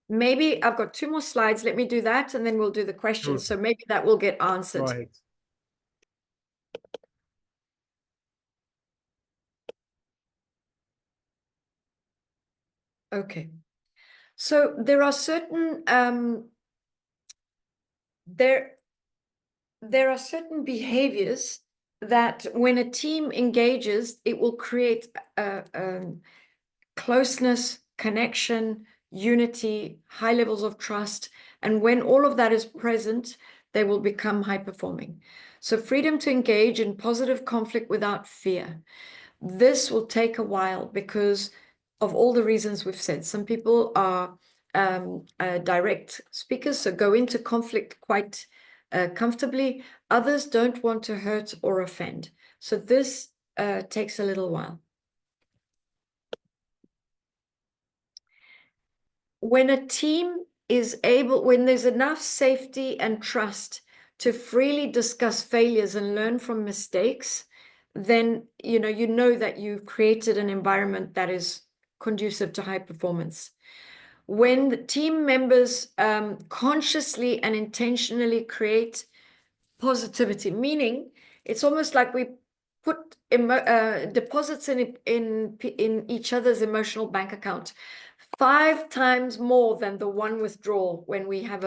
Speaker 2: Maybe I've got 2 more slides. Let me do that, and then we'll do the questions.
Speaker 1: Sure.
Speaker 2: So maybe that will get
Speaker 1: Go
Speaker 2: answered.
Speaker 1: ahead.
Speaker 2: Okay. So there are certain there are certain behaviors that when a team engages, it will create closeness, connection, unity, high levels of trust. And when all of that is present, they will become high performing. So freedom to engage in positive conflict without fear. This will take a while because of all the reasons we've said. Some people are direct speakers, so go into conflict quite comfortably. Others don't want to hurt or offend. So this takes a little while. When a team is able, when there's enough safety and trust to freely discuss failures and learn from mistakes, then you know that you've created an environment that is conducive to high performance. When the team members consciously and intentionally create positivity, meaning it's almost like we put deposits in each other's emotional bank account 5 times more than the one withdrawal when we have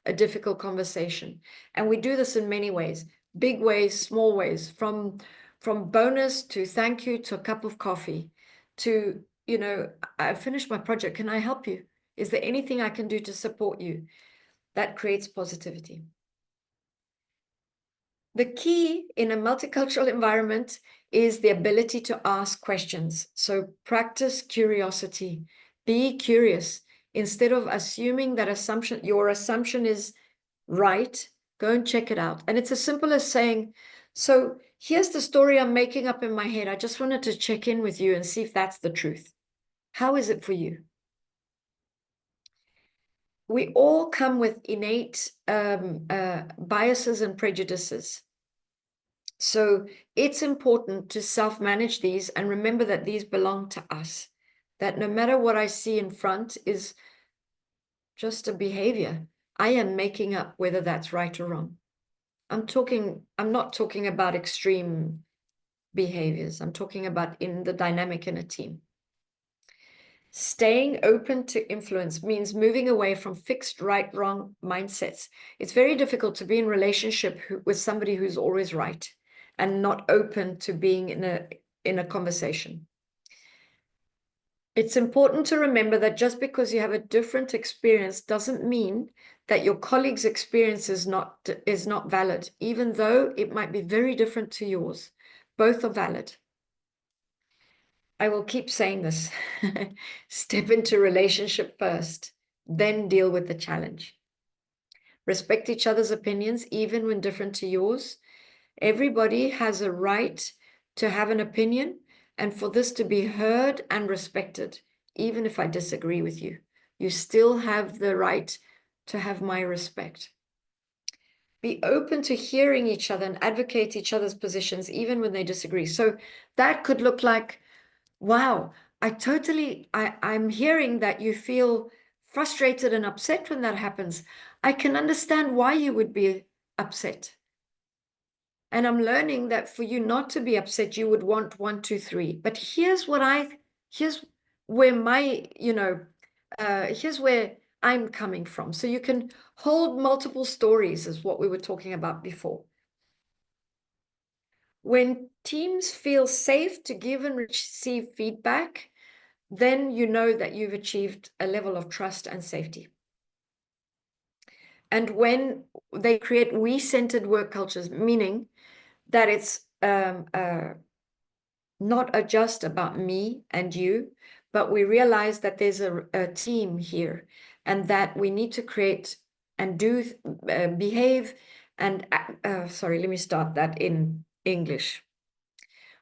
Speaker 2: a difficult conversation. And we do this in many ways, big ways, small ways, from bonus to thank you to a cup of coffee to, you know, I finished my project. Can I help you? Is there anything I can do to support you? That creates positivity. The key in a multicultural environment is the ability to ask questions. So practice curiosity. Be curious. Instead of assuming that your assumption is right, go and check it out. And it's as simple as saying, so here's the story I'm making up in my head. I just wanted to check in with you and see if that's the truth. How is it for you? We all come with innate biases and prejudices. So it's important to self-manage these and remember that these belong to us, that no matter what I see in front is just a behavior. I am making up whether that's right or wrong. I'm not talking about extreme behaviors. I'm talking about in the dynamic in a team. Staying open to influence means moving away from fixed right-wrong mindsets. It's very difficult to be in relationship with somebody who's always right and not open to being in a conversation. It's important to remember that just because you have a different experience doesn't mean that your colleague's experience is not valid, even though it might be very different to yours. Both are valid. I will keep saying this. Step into relationship first, then deal with the challenge. Respect each other's opinions, even when different to yours. Everybody has a right to have an opinion and for this to be heard and respected, even if I disagree with you. You still have the right to have my respect. Be open to hearing each other and advocate each other's positions, even when they disagree. So that could look like, wow, I'm hearing that you feel frustrated and upset when that happens. I can understand why you would be upset. And I'm learning that for you not to be upset, you would want 1, 2, 3. But here's where my, here's where I'm coming from. So you can hold multiple stories, is what we were talking about before. When teams feel safe to give and receive feedback, then you know that you've achieved a level of trust and safety. And when they create we-centered work cultures, meaning that it's not just about me and you, but we realize that there's a team here and that we need to create and behave and, sorry, let me start that in English.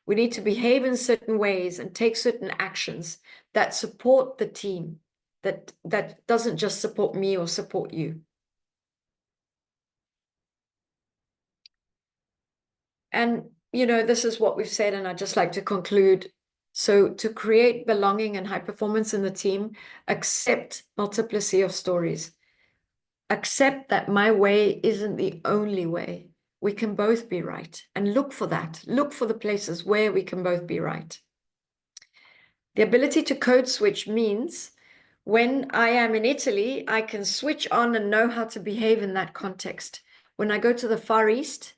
Speaker 2: We need to behave in certain ways and take certain actions that support the team, that doesn't just support me or support you. And, this is what we've said, and I'd just like to conclude. So to create belonging and high performance in the team, accept multiplicity of stories. Accept that my way isn't the only way. We can both be right, and look for that. Look for the places where we can both be right. The ability to code switch means when I am in Italy, I can switch on and know how to behave in that context. When I go to the Far East,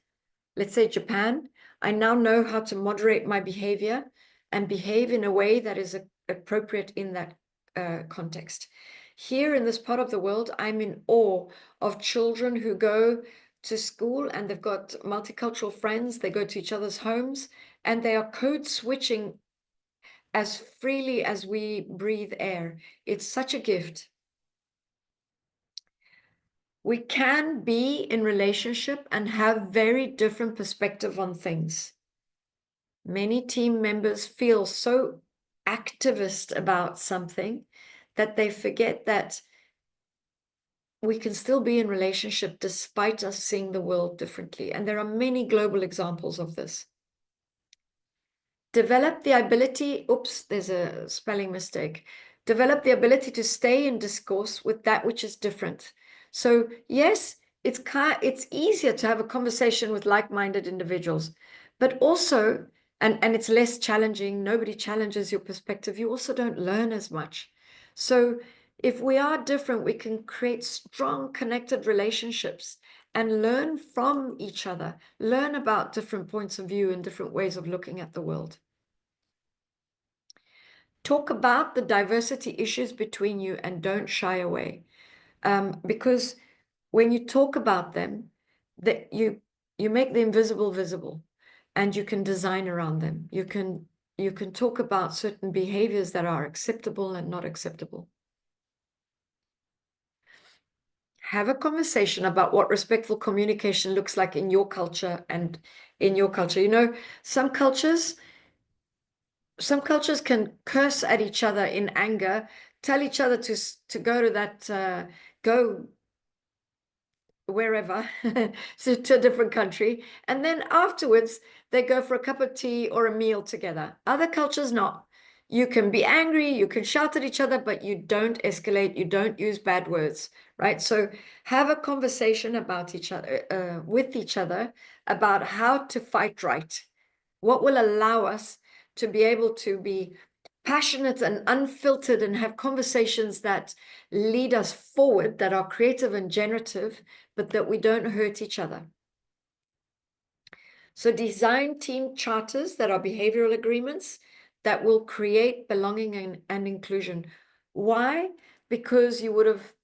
Speaker 2: let's say Japan, I now know how to moderate my behavior and behave in a way that is appropriate in that context. Here in this part of the world, I'm in awe of children who go to school and they've got multicultural friends. They go to each other's homes and they are code switching as freely as we breathe air. It's such a gift. We can be in relationship and have very different perspective on things. Many team members feel so activist about something that they forget that we can still be in relationship despite us seeing the world differently. And there are many global examples of this. Develop the ability, oops, there's a spelling mistake. Develop the ability to stay in discourse with that which is different. So yes, it's easier to have a conversation with like-minded individuals, but also, and it's less challenging. Nobody challenges your perspective. You also don't learn as much. So if we are different, we can create strong connected relationships and learn from each other, learn about different points of view and different ways of looking at the world. Talk about the diversity issues between you and don't shy away. Because when you talk about them, that you make the invisible visible and you can design around them. You can talk about certain behaviors that are acceptable and not acceptable. Have a conversation about what respectful communication looks like in your culture and in your culture. Some cultures can curse at each other in anger, tell each other to go to that, go wherever, so to a different country. And then afterwards, they go for a cup of tea or a meal together. Other cultures not. You can be angry, you can shout at each other, but you don't escalate, you don't use bad words, right? So have a conversation about each other, with each other, about how to fight right. What will allow us to be able to be passionate and unfiltered and have conversations that lead us forward, that are creative and generative, but that we don't hurt each other. So design team charters that are behavioral agreements that will create belonging and inclusion. Why? Because you would have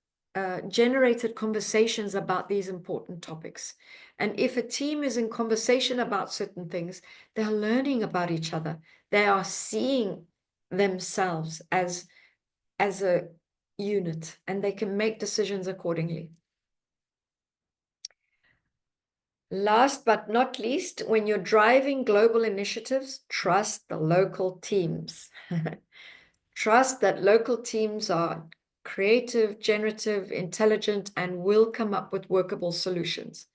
Speaker 2: generated conversations about these important topics. And if a team is in conversation about certain things, they're learning about each other. They are seeing themselves as a unit, and they can make decisions accordingly. Last but not least, when you're driving global initiatives, trust the local teams. Trust that local teams are creative, generative, intelligent, and will come up with workable solutions.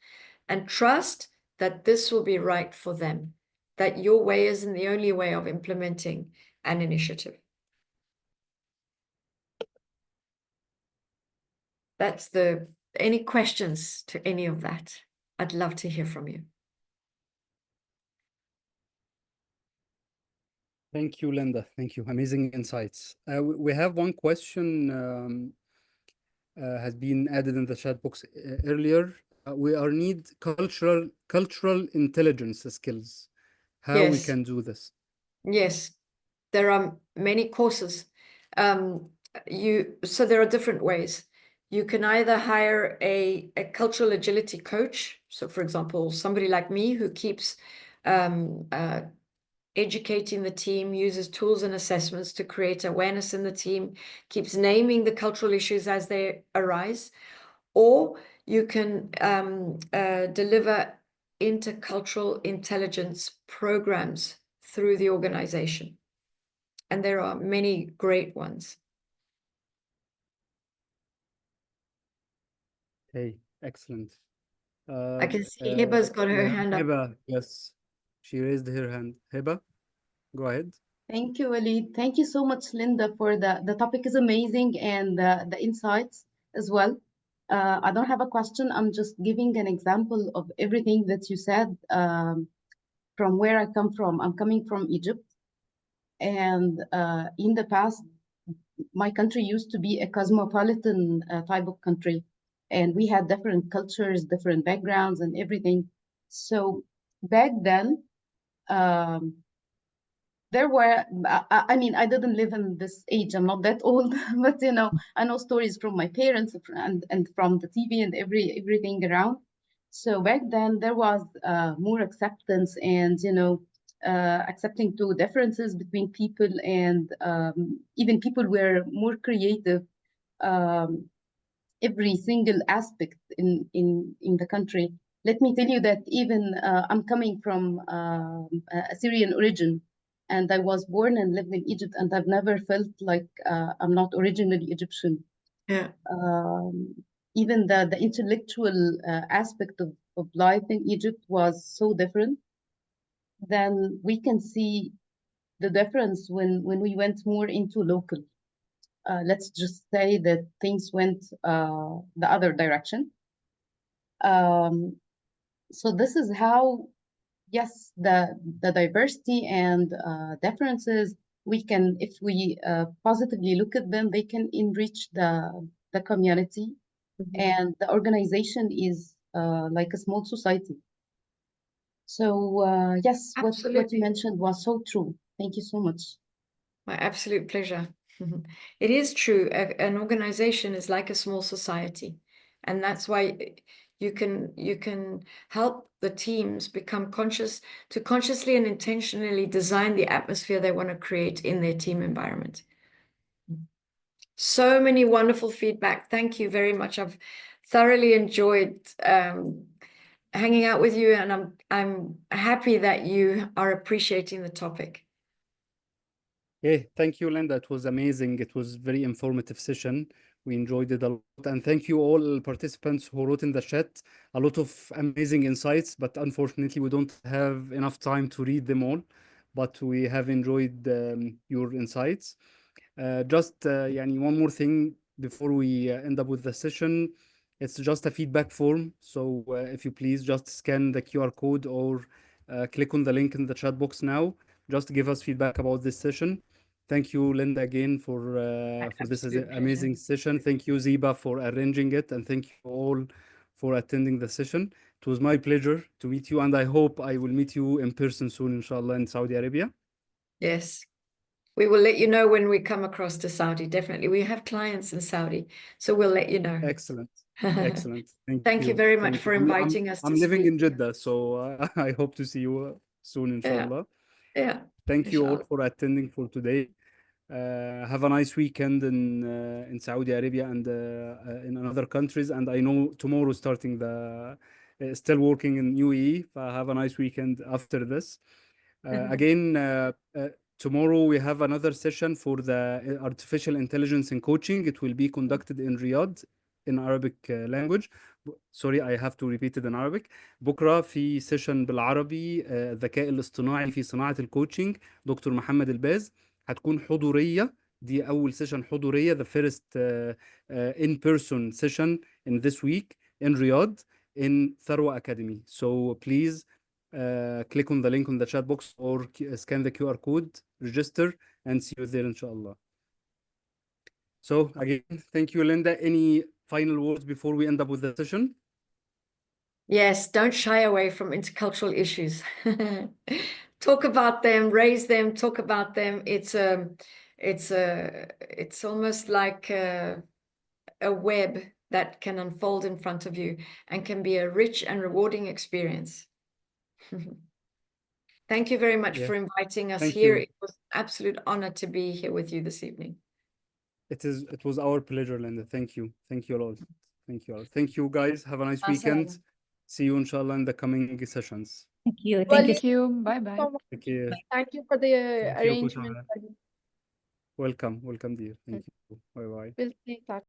Speaker 2: And trust that this will be right for them, that your way isn't the only way of implementing an initiative. Any questions to any of that? I'd love to hear from you.
Speaker 1: Thank you, Linda. Thank you. Amazing insights. We have one question has been added in the chat box earlier. We need cultural intelligence skills. How we
Speaker 2: Yes.
Speaker 1: can do this?
Speaker 2: Yes, there are many courses. So there are different ways. You can either hire a cultural agility coach. So for example, somebody like me who keeps educating the team, uses tools and assessments to create awareness in the team, keeps naming the cultural issues as they arise. Or you can deliver intercultural intelligence programs through the organization. And there are many great ones.
Speaker 1: Okay, excellent.
Speaker 2: I can see Hiba's got her hand up.
Speaker 1: Hiba, yes. She raised her hand. Hiba, go ahead.
Speaker 5: Thank you, Walid. Thank you so much, Linda, for the topic is amazing and the insights as well. I don't have a question. I'm just giving an example of everything that you said from where I come from. I'm coming from Egypt. And in the past, my country used to be a cosmopolitan type of country. And we had different cultures, different backgrounds and everything. So back then, there were, I mean, I didn't live in this age. I'm not that old, but you know, I know stories from my parents and from the TV and everything around. So back then there was more acceptance and, you know, accepting to differences between people, and even people were more creative. Every single aspect in the country. Let me tell you that even I'm coming from a Syrian origin, and I was born and lived in Egypt, and I've never felt like I'm not originally Egyptian.
Speaker 2: Yeah.
Speaker 5: Even the intellectual aspect of life in Egypt was so different. Then we can see the difference when we went more into local. Let's just say that things went the other direction. So this is how, yes, the diversity and differences, we can, if we positively look at them, they can enrich the community.
Speaker 2: Mhm.
Speaker 5: And the organization is like a small society. So yes, what you
Speaker 2: Absolutely.
Speaker 5: mentioned was so true. Thank you so much.
Speaker 2: My absolute pleasure. It is true. An organization is like a small society. And that's why you can help the teams become consciously and intentionally design the atmosphere they want to create in their team environment. So many wonderful feedback. Thank you very much. I've thoroughly enjoyed hanging out with you, and I'm happy that you are appreciating the topic.
Speaker 1: Yeah, thank you, Linda. It was amazing. It was very informative session. We enjoyed it a lot. And thank you all participants who wrote in the chat. A lot of amazing insights, but unfortunately we don't have enough time to read them all. but we have enjoyed your insights. Just يعني one more thing before we end up with the session. It's just a feedback form. So if you please just scan the QR code or click on the link in the chat box now. Just give us feedback about this session. Thank you, Linda, again for this
Speaker 2: Absolute pleasure.
Speaker 1: amazing session. Thank you, Ziba, for arranging it, and thank you all for attending the session. It was my pleasure to meet you, and I hope I will meet you in person soon, inshallah, in Saudi Arabia.
Speaker 2: Yes. We will let you know when we come across to Saudi. Definitely. We have clients in Saudi, so we'll let you know.
Speaker 1: Excellent. Excellent.
Speaker 2: Thank you very much
Speaker 1: Thank
Speaker 2: for
Speaker 1: you.
Speaker 2: inviting us to
Speaker 1: I'm living
Speaker 2: speak.
Speaker 1: in Jeddah, so I hope to see you soon, inshallah.
Speaker 2: Yeah.
Speaker 1: Thank you all
Speaker 2: Inshallah.
Speaker 1: for attending for today. Have a nice weekend in Saudi Arabia and in other countries. And I know tomorrow starting the still working in UAE. Have a nice weekend after this. Again, tomorrow we have another session for the artificial intelligence in coaching. It will be conducted in Riyadh in Arabic language. Sorry, I have to repeat it in Arabic. بكرة في سيشن بالعربي الذكاء الاصطناعي في صناعة الكوتشنج دكتور محمد الباز. هتكون حضورية. دي أول سيشن حضورية, the first in-person session in this week in Riyadh in Tharwa Academy. So please click on the link on the chat box or scan the QR code, register, and see you there, inshallah. So again, thank you, Linda. Any final words before we end up with the session?
Speaker 2: Yes, don't shy away from intercultural issues. Talk about them, raise them, talk about them. It's almost like a web that can unfold in front of you and can be a rich and rewarding experience. Thank you very much
Speaker 1: Yeah.
Speaker 2: for inviting us
Speaker 1: Thank
Speaker 2: here.
Speaker 1: you.
Speaker 2: It was an absolute honor to be here with you this evening.
Speaker 1: It was our pleasure, Linda. Thank you. Thank you all. Thank you all. Thank you, guys. Have a nice
Speaker 2: Assalamu.
Speaker 1: weekend. See you, inshallah, in the coming sessions.
Speaker 4: Thank you.
Speaker 6: Thank you. Bye-bye.
Speaker 1: Take care.
Speaker 6: Thank you for the
Speaker 1: Thank you,
Speaker 6: arrangement.
Speaker 1: Kushara. Welcome, dear. Thank you. Bye-bye.
Speaker 6: We'll stay in touch.